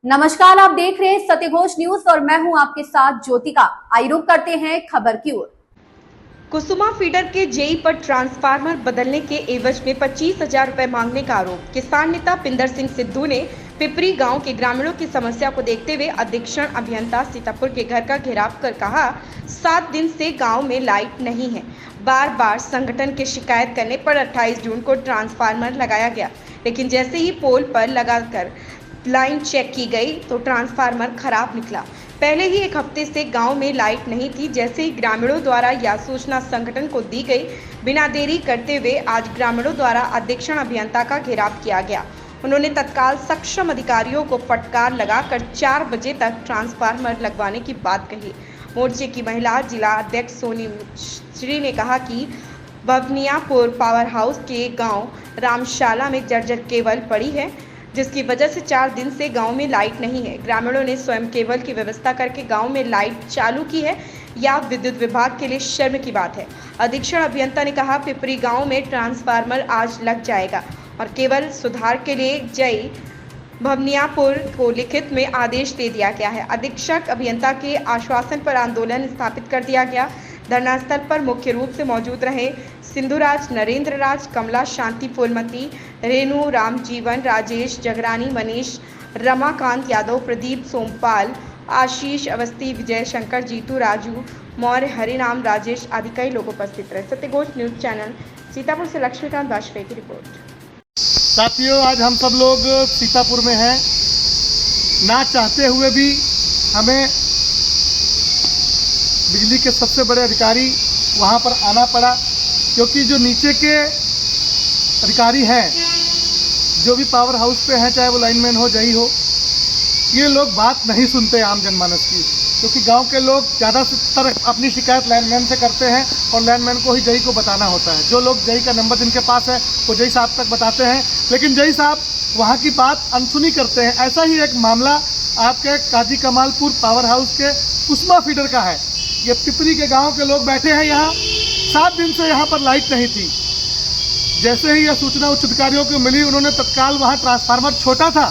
नमस्कार, आप देख रहे हैं सत्यघोष न्यूज और मैं हूं आपके साथ ज्योतिका। आइए रुक करते हैं खबर की ओर। कुसुमा फीडर के जेई पर ट्रांसफार्मर बदलने के एवज में 25,000 रुपए मांगने का आरोप। किसान नेता पिंदर सिंह सिद्धू ने पिपरी गांव के ग्रामीणों की समस्या को देखते हुए अधीक्षण अभियंता सीतापुर के घर का घेराव कर कहा, 7 दिन से गांव में लाइट नहीं है। बार बार संगठन की शिकायत करने पर 28 जून को ट्रांसफार्मर लगाया गया, लेकिन जैसे ही पोल पर लगाकर लाइन चेक की गई तो ट्रांसफार्मर खराब निकला। पहले ही एक हफ्ते से गांव में लाइट नहीं थी। जैसे ही ग्रामीणों द्वारा यह सूचना संगठन को दी गई, बिना देरी करते हुए आज ग्रामीणों द्वारा अधीक्षण अभियंता का घेराव किया गया। उन्होंने तत्काल सक्षम अधिकारियों को फटकार लगाकर 4 बजे तक ट्रांसफार्मर लगवाने की बात कही। मोर्चे की महिला जिला अध्यक्ष सोनी श्री ने कहा कि भवनियापुर पावर हाउस के गाँव रामशाला में जर्जर केबल पड़ी है, जिसकी वजह से 4 दिन से गांव में लाइट नहीं है। ग्रामीणों ने स्वयं केबल की व्यवस्था करके गांव में लाइट चालू की है, या विद्युत विभाग के लिए शर्म की बात है। अधीक्षण अभियंता ने कहा, पिपरी गांव में ट्रांसफार्मर आज लग जाएगा और केवल सुधार के लिए जय भवनियापुर को लिखित में आदेश दे दिया गया है। अधीक्षक अभियंता के आश्वासन पर आंदोलन स्थापित कर दिया गया। धरना स्थल पर मुख्य रूप से मौजूद रहे सिंधुराज, नरेंद्र राज, कमला, शांति, फूलमती, रेणु, राम जीवन, राजेश, जगरानी, मनीष, रमाकांत यादव, प्रदीप, सोमपाल, आशीष अवस्थी, विजय शंकर, जीतू, राजू मौर्य, हरिनाम, राजेश आदि कई लोग उपस्थित रहे। सत्यघोष न्यूज चैनल सीतापुर से लक्ष्मीकांत वाजपेयी की रिपोर्ट। साथियों, आज हम सब लोग सीतापुर में हैं। ना चाहते हुए भी हमें बिजली के सबसे बड़े अधिकारी वहां पर आना पड़ा, क्योंकि जो नीचे के अधिकारी हैं, जो भी पावर हाउस पे हैं, चाहे वो लाइनमैन हो, जई हो, ये लोग बात नहीं सुनते आम जनमानस की, क्योंकि गांव के लोग ज़्यादातर अपनी शिकायत लाइनमैन से करते हैं और लाइनमैन को ही जई को बताना होता है। जो लोग जई का नंबर जिनके पास है वो जई साहब तक बताते हैं, लेकिन जई साहब वहाँ की बात अनसुनी करते हैं। ऐसा ही एक मामला आपके काजी कमालपुर पावर हाउस के कुसुमा फीडर का है। ये पिपरी के गांव के लोग बैठे हैं यहाँ। 7 दिन से यहाँ पर लाइट नहीं थी। जैसे ही यह सूचना उच्च अधिकारियों को मिली, उन्होंने तत्काल वहाँ ट्रांसफार्मर छोटा था,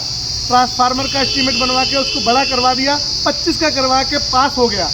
ट्रांसफार्मर का एस्टीमेट बनवा के उसको बड़ा करवा दिया। 25 का करवा के पास हो गया।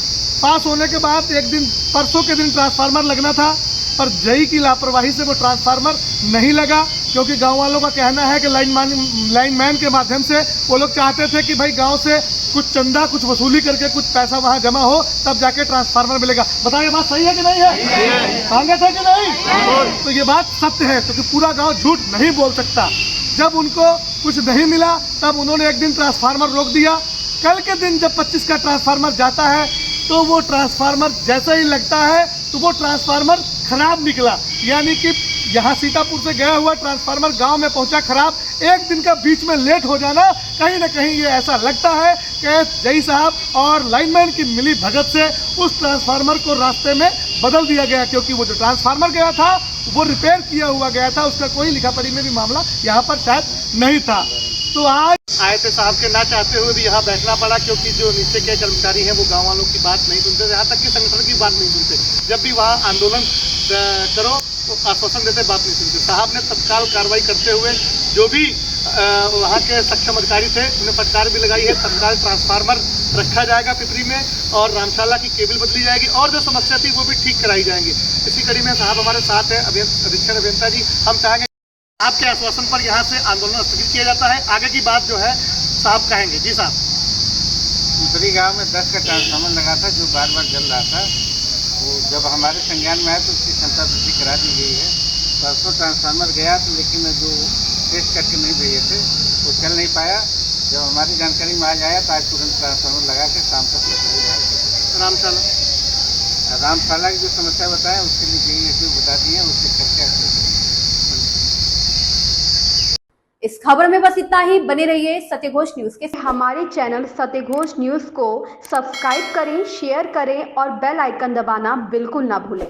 पास होने के बाद एक दिन परसों के दिन ट्रांसफार्मर लगना था, पर जई की लापरवाही से वो ट्रांसफार्मर नहीं लगा, क्योंकि गांव वालों का कहना है कि लाइनमैन के माध्यम से वो लोग चाहते थे कि भाई गांव से कुछ चंदा, कुछ वसूली करके कुछ पैसा वहां जमा हो, तब जाके ट्रांसफार्मर मिलेगा। बताओ ये बात सही है कि नहीं है? मांगे थे कि नहीं? तो ये बात सत्य है, क्योंकि पूरा गांव झूठ नहीं बोल सकता। जब उनको कुछ नहीं मिला तब उन्होंने एक दिन ट्रांसफार्मर रोक दिया। कल के दिन जब 25 का ट्रांसफार्मर जाता है तो वो ट्रांसफार्मर जैसे ही लगता है तो वो ट्रांसफार्मर खराब निकला, यानी कि यहाँ सीतापुर से गया हुआ ट्रांसफार्मर गांव में पहुंचा खराब। एक दिन का बीच में लेट हो जाना, कहीं ना कहीं ये ऐसा लगता है कि जई साहब और लाइनमैन की मिली भगत से उस ट्रांसफार्मर को रास्ते में बदल दिया गया, क्योंकि वो जो ट्रांसफार्मर गया था वो रिपेयर किया हुआ गया था, उसका कोई लिखा पढ़ी में भी मामला यहाँ पर शायद नहीं था। तो आज आए थे साहब के ना चाहते हुए भी यहाँ बैठना पड़ा, क्योंकि जो नीचे के कर्मचारी हैं वो गांव वालों की बात नहीं सुनते, यहाँ तक कि संगठन की बात नहीं सुनते। जब भी वहाँ आंदोलन करो तो आश्वासन देते, बात नहीं सुनते। साहब ने तत्काल कार्रवाई करते हुए जो भी वहाँ के सक्षम अधिकारी थे उन्हें फटकार भी लगाई है। तत्काल ट्रांसफार्मर रखा जाएगा पिपरी में और रामशाला की केबल बदली जाएगी और जो समस्या थी वो भी ठीक कराई जाएंगी। इसी कड़ी में साहब हमारे साथ है अधीक्षण अभियंता जी। हम चाहेंगे आपके आश्वासन पर यहाँ से आंदोलन स्थगित किया जाता है, आगे की बात जो है साहब कहेंगे। जी साहब। पिपरी गाँव में 10 का ट्रांसफार्मर लगा था जो बार बार जल रहा था। वो जब हमारे संज्ञान में आया तो उसकी क्षमता वृद्धि करा दी गई है। परसों ट्रांसफार्मर गया तो लेकिन जो टेस्ट करके नहीं भेजे थे वो चल नहीं पाया। जब हमारी जानकारी में आज आया तो आज तुरंत ट्रांसफार्मर लगा के शाम तक रामशाला की जो समस्या बताएं उसके लिए यही बता दी है, उससे चर्चा। इस खबर में बस इतना ही। बने रहिए सत्यघोष न्यूज के। हमारे चैनल सत्यघोष न्यूज को सब्सक्राइब करें, शेयर करें और बेल आइकन दबाना बिल्कुल ना भूलें।